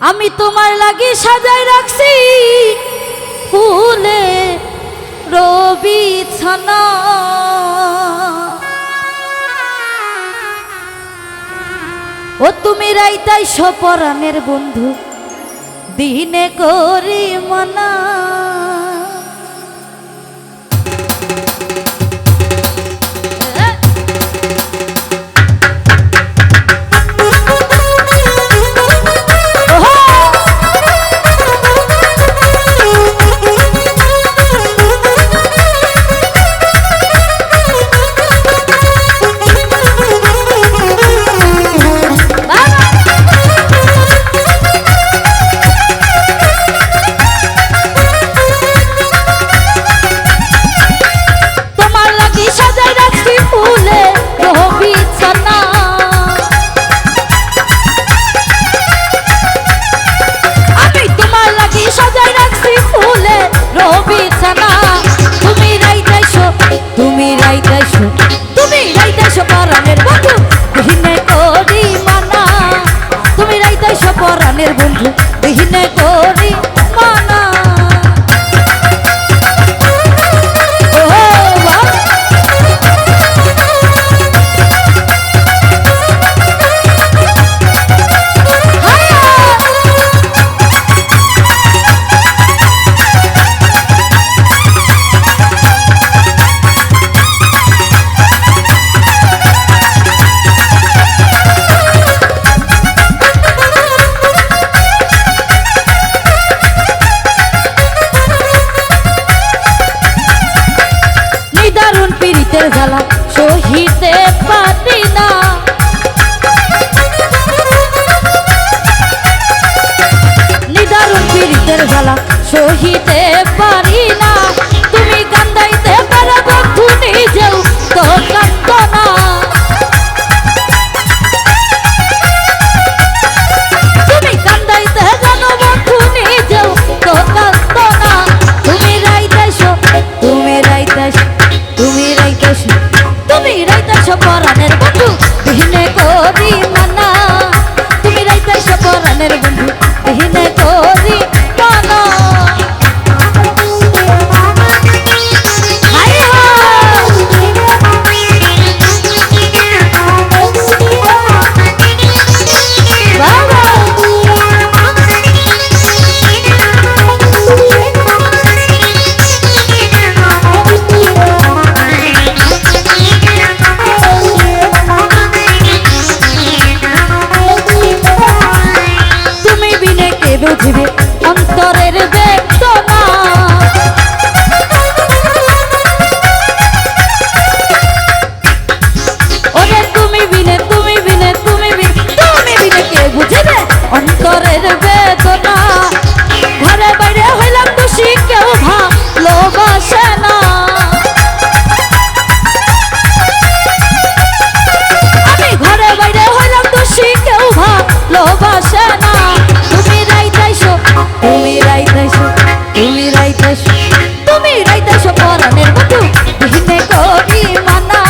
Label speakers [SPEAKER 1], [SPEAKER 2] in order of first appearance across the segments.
[SPEAKER 1] আমি তোমার লাগি সাজাই রাখছি ফুলে বিছানা, ও তুমি রাইতাই সপরাণের বন্ধু দিনে করি মানা। পরাণের বন্ধু দিনে করি মানা। জ্বালা সহিতে পারি না, নিদারুণ পীড়িতের জ্বালা সহিতে পারি না। তুমি কান্দাইতে পারো বন্ধু নিজেও তো কান্দ না, তুমি কান্দাইতে জানো বন্ধু নিজেও তো কান্দ না। তুমি রাইতাইছো, তুমি রাইতাইছো, তুমি রাইতাইছো, তুমি রাইতাইছো পরাণের বন্ধু দিনে করি মানা। তুমি রাইতাইছো পরাণের বন্ধু দিনে করি মানা। বুঝিবে অন্তরের বেদনা, ওরে তুমি বিনে, তুমি বিনে, তুমি বিনে, তুমি বিনে কে বুঝিবে অন্তরের বেদনা। ঘরে বাইরে হইলাম খুশি কেউ ভালোবাসে না, আমি ঘরে বাইরে হইলাম খুশি কেউ ভালোবাসে না। তুমি রাইতাইছো, তুমি রাইতাইছো, তুমি রাইতাইছো পরাণের বন্ধু দিনে করি মানা।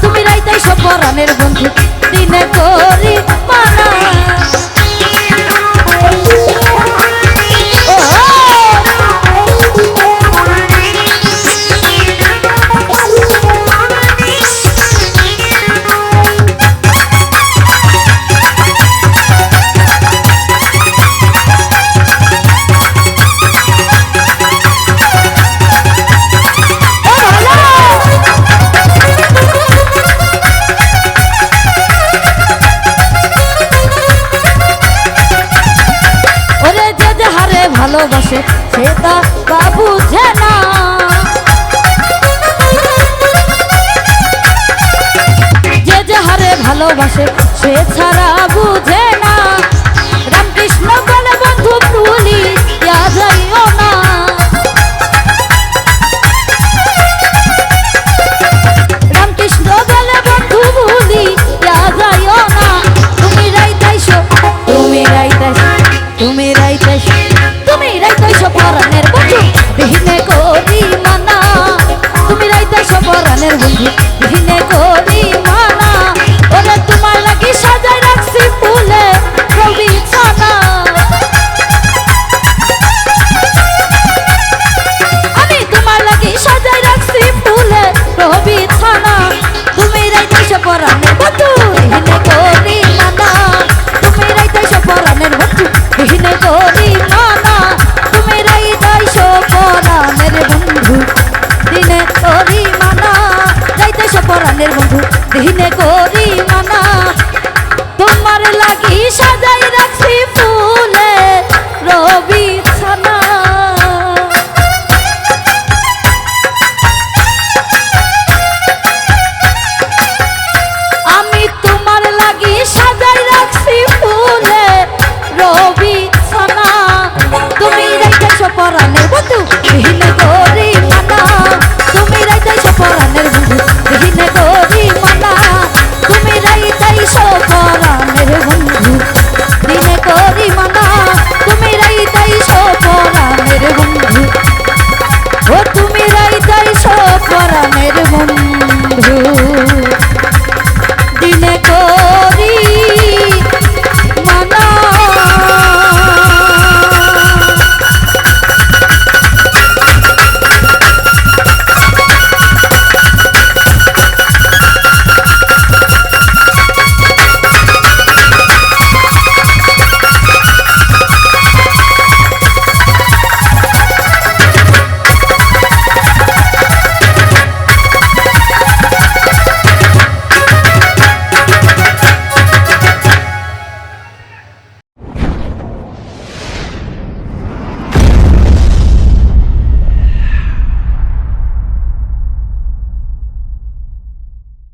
[SPEAKER 1] তুমি রাইতাইছো পরাণের বন্ধু দিনে করি মানা। ভালোবাসে সে তা বুঝে না, যে যে হারে ভালোবাসে সে ছাড়া বুঝে না।